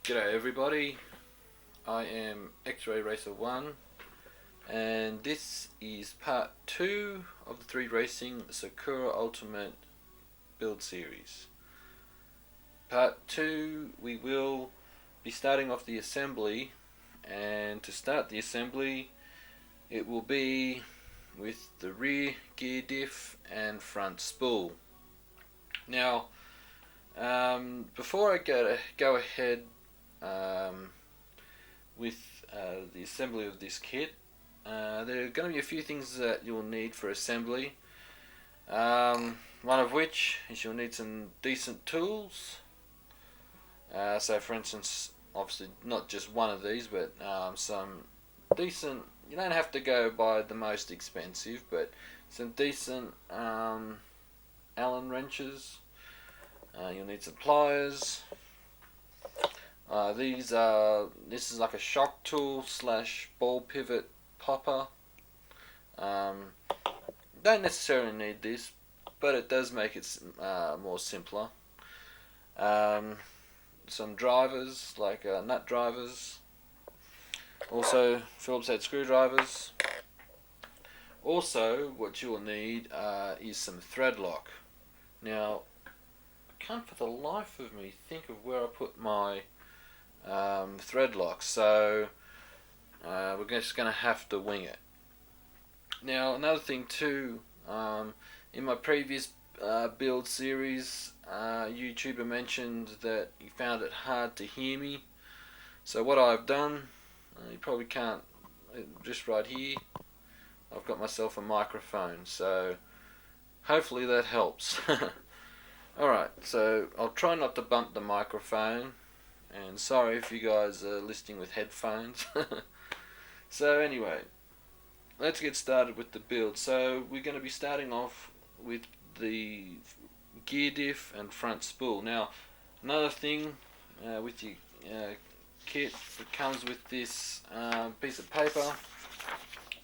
G'day everybody, I am X-Ray Racer 1 and this is part 2 of the 3Racing Sakura Ultimate build series. Part 2 we will be starting off the assembly, and to start the assembly it will be with the rear gear diff and front spool. Now before I go ahead with the assembly of this kit, there are going to be a few things that you'll need for assembly. One of which is you'll need some decent tools. So for instance, obviously not just one of these, but some decent, you don't have to go by the most expensive, but some decent Allen wrenches. You'll need some pliers. This is like a shock tool slash ball pivot popper. Don't necessarily need this, but it does make it more simpler. Some drivers like nut drivers. Also Phillips head screwdrivers. Also, what you will need is some thread lock. Now, I can't for the life of me think of where I put my thread lock, so we're just going to have to wing it. Now, another thing too, in my previous build series, YouTuber mentioned that he found it hard to hear me. So what I've done, you probably can't, just right here, I've got myself a microphone, so hopefully that helps. Alright, so I'll try not to bump the microphone, and sorry if you guys are listening with headphones. So anyway, let's get started with the build. So we're going to be starting off with the gear diff and front spool. Now, another thing with your kit that comes with this piece of paper,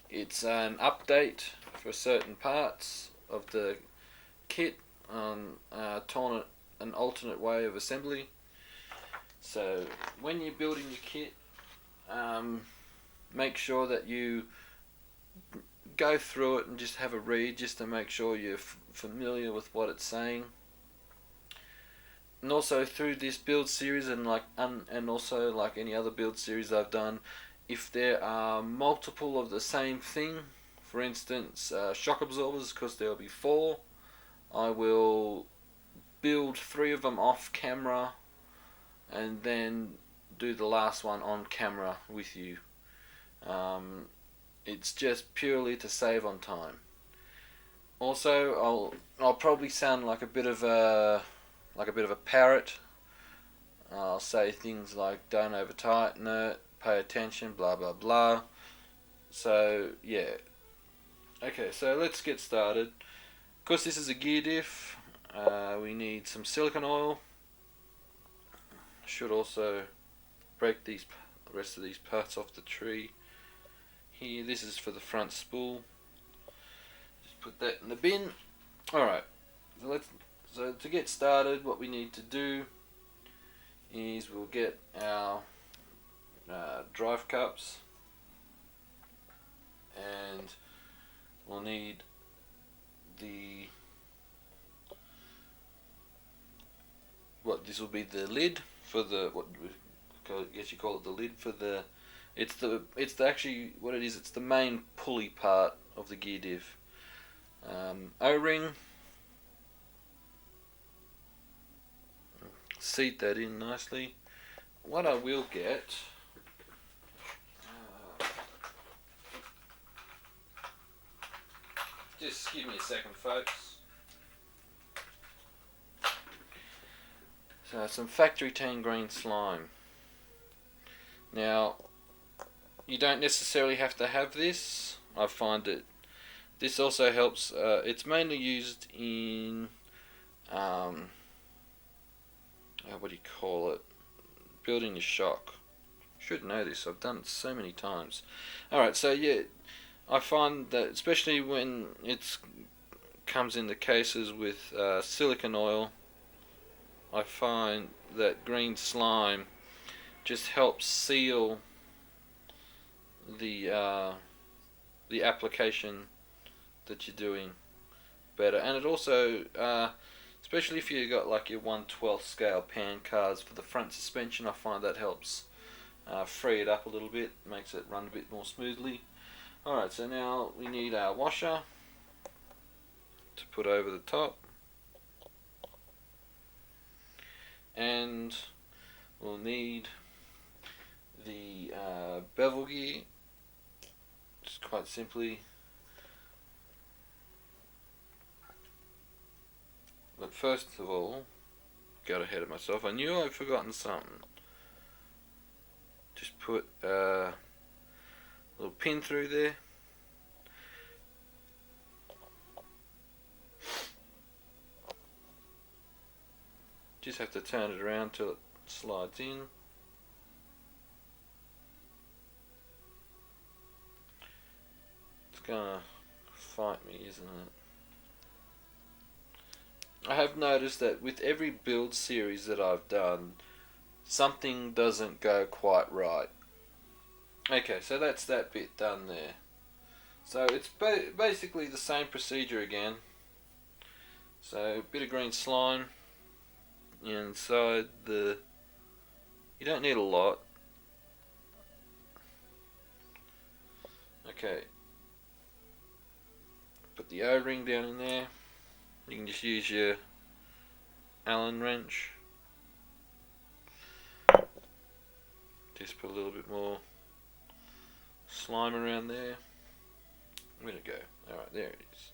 it's an update for certain parts of the kit on an alternate way of assembly. So when you're building your kit, make sure that you go through it and just have a read, just to make sure you're familiar with what it's saying. And also through this build series, and also like any other build series I've done, if there are multiple of the same thing, for instance shock absorbers, because there'll be 4, I will build 3 of them off camera and then do the last one on camera with you. It's just purely to save on time. Also, I'll probably sound like a bit of a parrot. I'll say things like don't over tighten it, pay attention, blah blah blah. So yeah. Okay, so let's get started. Of course, this is a gear diff. We need some silicone oil. Should also break the rest of these parts off the tree. Here, this is for the front spool. Just put that in the bin. Alright, so to get started, what we need to do is we'll get our drive cups, and we'll need this will be the lid for the, I guess you call it the lid for the, it's actually what it is, it's the main pulley part of the gear diff. O-ring, seat that in nicely. What I will get, just give me a second folks. So some factory tan green slime. Now, you don't necessarily have to have this. I find that this also helps. It's mainly used in what do you call it? Building your shock. Should know this. I've done it so many times. Alright, so yeah, I find that especially when it comes in the cases with silicone oil, I find that green slime just helps seal the application that you're doing better. And it also, especially if you got like your 1/12 scale pan cars for the front suspension, I find that helps free it up a little bit, makes it run a bit more smoothly. Alright, so now we need our washer to put over the top, and we'll need the bevel gear, just quite simply. But first of all, got ahead of myself, I knew I'd forgotten something. Just put a little pin through there. Just have to turn it around till it slides in. It's gonna fight me, isn't it? I have noticed that with every build series that I've done, something doesn't go quite right. Okay, so that's that bit done there. So it's basically the same procedure again. So a bit of green slime inside the... You don't need a lot. Okay. Put the O-ring down in there. You can just use your Allen wrench. Just put a little bit more slime around there. Where'd it go? Alright, there it is.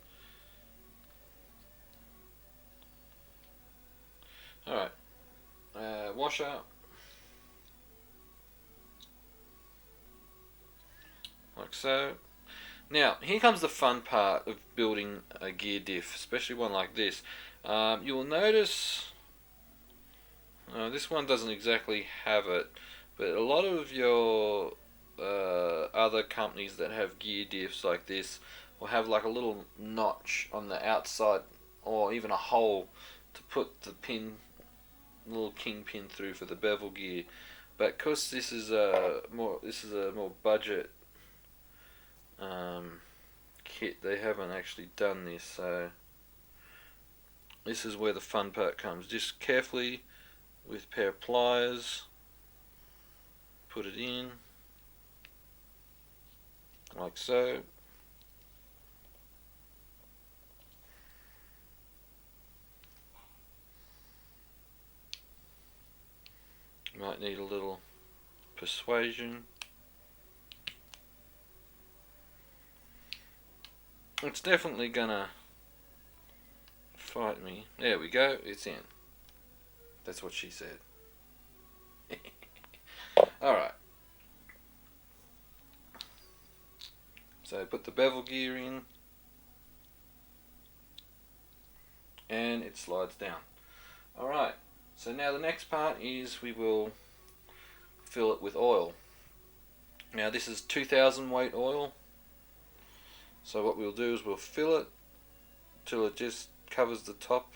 Alright, washer. Like so. Now, here comes the fun part of building a gear diff, especially one like this. You will notice, this one doesn't exactly have it, but a lot of your other companies that have gear diffs like this will have like a little notch on the outside, or even a hole to put the pin, little king pin through for the bevel gear. But because this is a more budget kit, they haven't actually done this, so this is where the fun part comes. Just carefully with a pair of pliers put it in like so. Might need a little persuasion. It's definitely gonna fight me. There we go, it's in. That's what she said. Alright. So put the bevel gear in, and it slides down. Alright, so now the next part is we will fill it with oil. Now this is 2000 weight oil. So what we'll do is we'll fill it till it just covers the top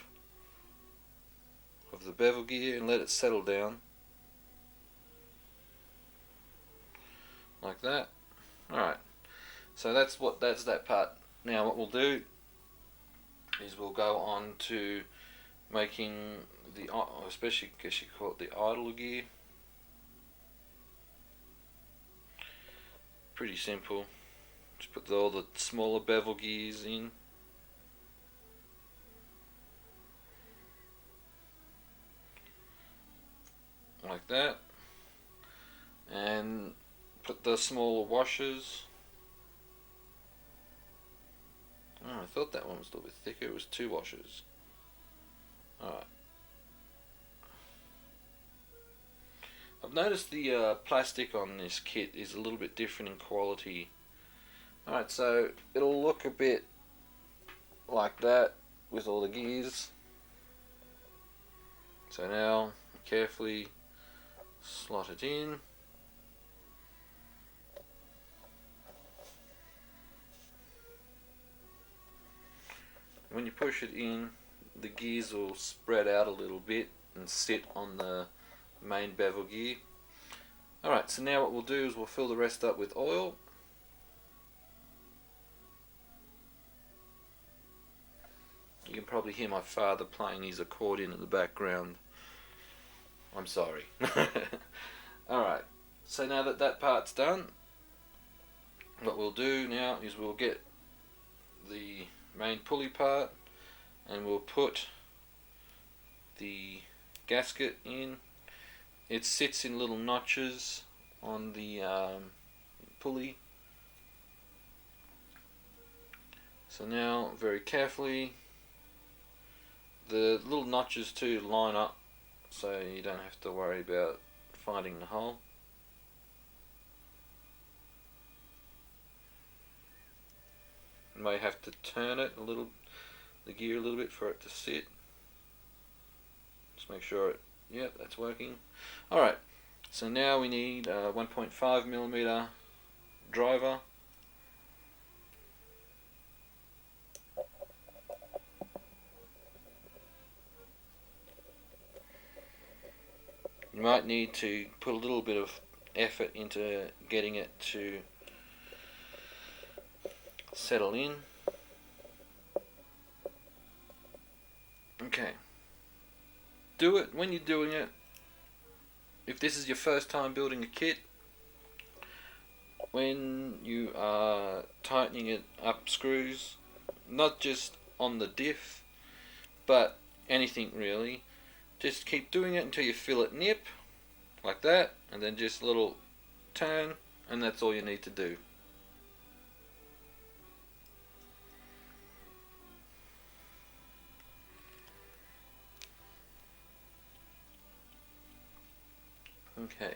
of the bevel gear and let it settle down like that. Alright, so that's that part. Now what we'll do is we'll go on to making the, especially I guess you call it the idle gear. Pretty simple. Just put all the smaller bevel gears in. Like that. And put the smaller washers. Oh, I thought that one was a little bit thicker. It was 2 washers. Alright. I've noticed the plastic on this kit is a little bit different in quality. Alright, so it'll look a bit like that with all the gears. So now carefully slot it in. When you push it in, the gears will spread out a little bit and sit on the main bevel gear. Alright, so now what we'll do is we'll fill the rest up with oil. You can probably hear my father playing his accordion in the background. I'm sorry. Alright, so now that that part's done, what we'll do now is we'll get the main pulley part and we'll put the gasket in. It sits in little notches on the pulley. So now, very carefully, the little notches too line up so you don't have to worry about finding the hole. You may have to turn it a little, the gear a little bit for it to sit. Just make sure it, yep, that's working. Alright, so now we need a 1.5mm driver. You might need to put a little bit of effort into getting it to settle in. Okay. Do it when you're doing it. If this is your first time building a kit, when you are tightening it up screws, not just on the diff, but anything really, just keep doing it until you feel it nip, like that, and then just a little turn, and that's all you need to do. Okay,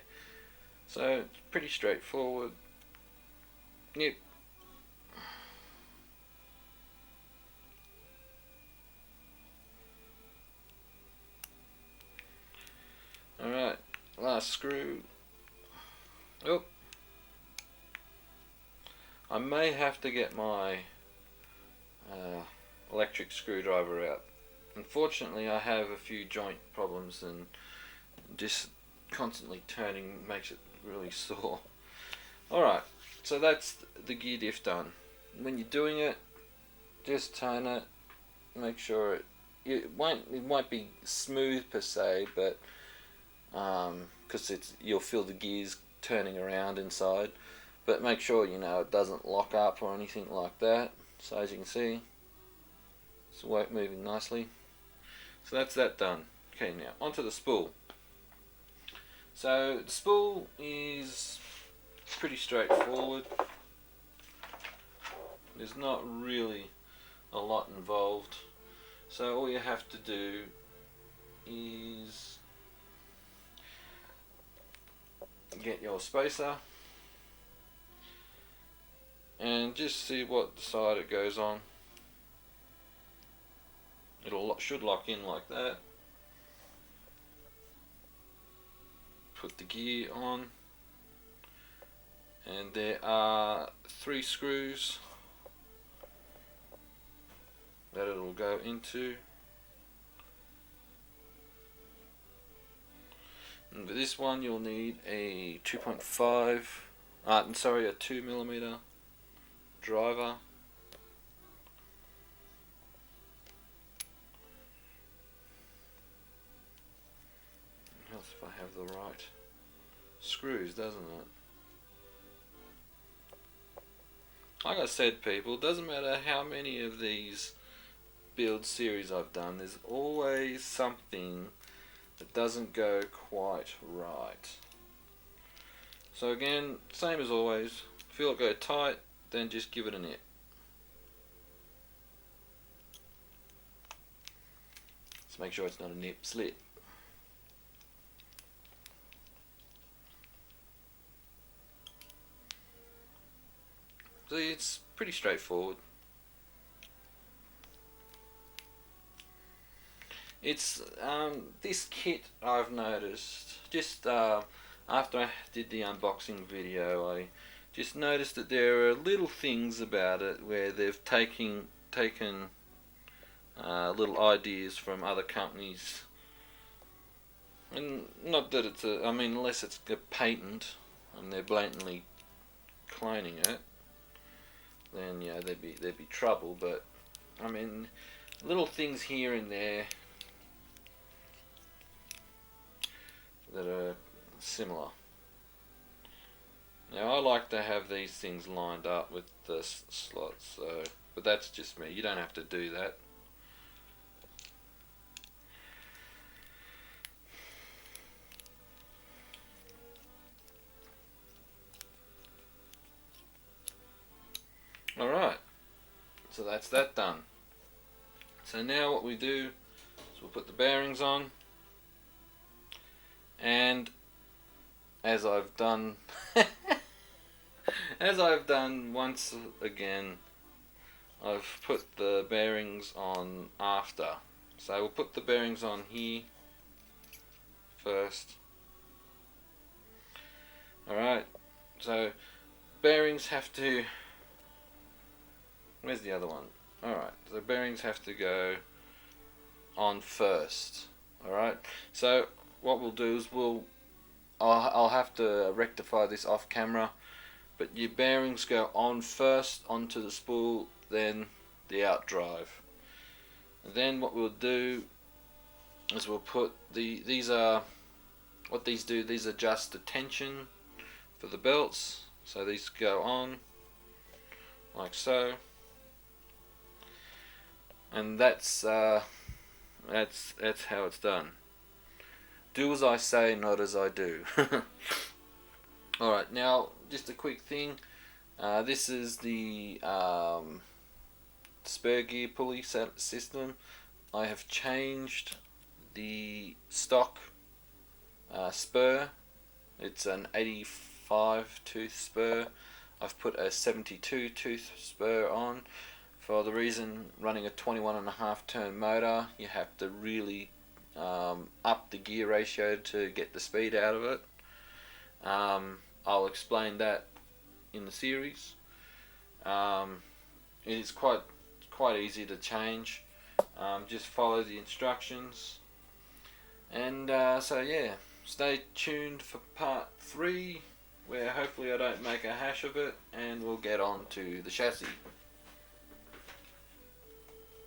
so it's pretty straightforward. Yep. Alright, last screw. Oh, I may have to get my electric screwdriver out. Unfortunately, I have a few joint problems and just constantly turning makes it really sore. Alright, so that's the gear diff done. When you're doing it, just turn it, make sure it won't be smooth per se, but because you'll feel the gears turning around inside, but make sure it doesn't lock up or anything like that. So as you can see, it's moving nicely. So that's that done. Okay, now onto the spool. So the spool is pretty straightforward. There's not really a lot involved. So all you have to do is get your spacer and just see what side it goes on. Should lock in like that. Put the gear on, and there are 3 screws that it'll go into. And for this one you'll need a 2mm driver. Helps if I have the right screws, doesn't it? Like I said, people, it doesn't matter how many of these build series I've done, there's always something that doesn't go quite right. So again, same as always, feel it go tight, then just give it a nip. Let's make sure it's not a nip slit. So it's pretty straightforward. It's this kit I've noticed just after I did the unboxing video, I just noticed that there are little things about it where they've taken little ideas from other companies, and And not that it's I mean, unless it's a patent and they're blatantly cloning it, then yeah, there'd be trouble. But I mean, little things here and there that are similar. Now I like to have these things lined up with the slots, so, but that's just me. You don't have to do that. Alright, so that's that done. So now what we do is we'll put the bearings on, and as I've done as I've done once again, I've put the bearings on after. So we'll put the bearings on here first. Alright, so bearings have to, where's the other one? Alright, so bearings have to go on first. Alright, so what we'll do is I'll have to rectify this off camera, but your bearings go on first onto the spool, then the out drive. And then what we'll do is we'll put these are what these do. These adjust the tension for the belts, so these go on like so, and that's how it's done. Do as I say, not as I do. Alright, now just a quick thing. This is the spur gear pulley system. I have changed the stock spur. It's an 85 tooth spur. I've put a 72 tooth spur on. For the reason, running a 21.5 turn motor, you have to really up the gear ratio to get the speed out of it. I'll explain that in the series. It is quite easy to change. Just follow the instructions, and so yeah, stay tuned for part 3, where hopefully I don't make a hash of it, and we'll get on to the chassis.